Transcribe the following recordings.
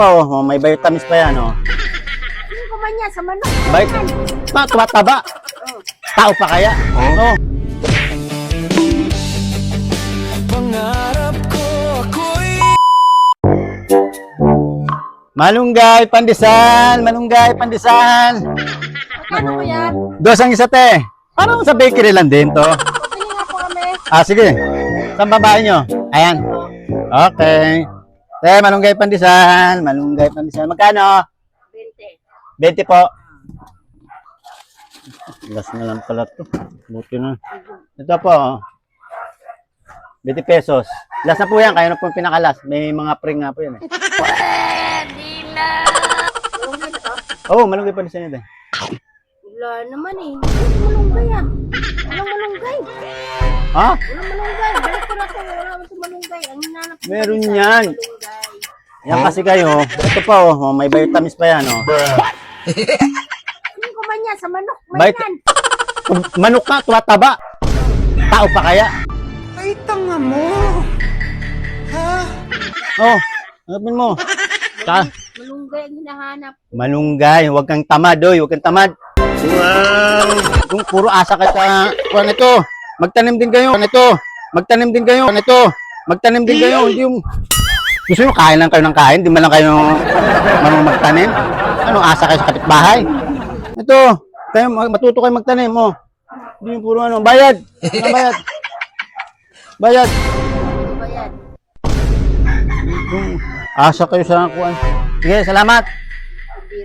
Oh, may vitamins pa yan, oh. Hindi ko man yan sa manok. Tumataba. Tao pa kaya? Oh. Pangarap ko ako'y Malunggay, pandesal. Malunggay, pandesal. Ano ko yan? Dos ang isa, te. Parang sa bakery lang din to. Pili nga po kami. Ah, sige. Saan babae nyo? Ayan. Okay. Te, malunggay, pandesal. Malunggay, pandesal. Magkano? 20. 20 po. Last na lang pala to. Buti na. Ito po. 20 pesos. Last na po yan. Kayo na po yung pinakalas. May mga pring nga po yan. Malunggay na to? Oo, malunggay pa rin sa inyo. Wala naman eh. Walang malunggay ah. Walang malunggay. Ha? Walang malunggay. Balik ko na ito. Wala naman ito malunggay. Ang hinanap ko Meron isa, yan. malunggay. Yan kasi kayo. Ito pa oh. May vitamins pa yan oh. Hindi ko man yan sa manok. May Bait- yan. Manok ka, tumataba. Tao pa kaya? ay tanga mo. Ha? Oh, hanapin mo. Tsaka, Malunggay ang hinahanap. malunggay. Huwag kang tamad, oy. Huwag kang tamad. Wow! Kung puro asa ka sa kuwan ito. Magtanim din kayo. Ito. Magtanim din kayo. Ito. Magtanim din kayo. Hindi yung... Gusto nyo kain lang kayo ng kain? Hindi man lang kayo marunong magtanim? Ano, asa kayo sa kapitbahay? Ito. Kayo, matuto kayo magtanim, oh. Hindi yung puro ano. Bayad. Ano bayad? Bayad. Ano ba yan? Asa kayo sa kuwan. Sige, salamat.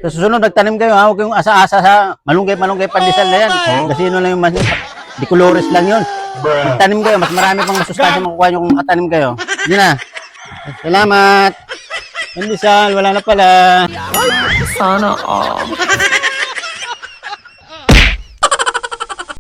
Sa susunod, nagtanim kayo ha. Huwag kayong asa-asa sa malunggay, pandesal na yan. Gasino lang yung mas... Di colores lang yun. Magtanim kayo. Mas marami pang masustansya makukuha nyo kung makatanim kayo. Yun na. Salamat. Pandesal, wala na pala. Sana all.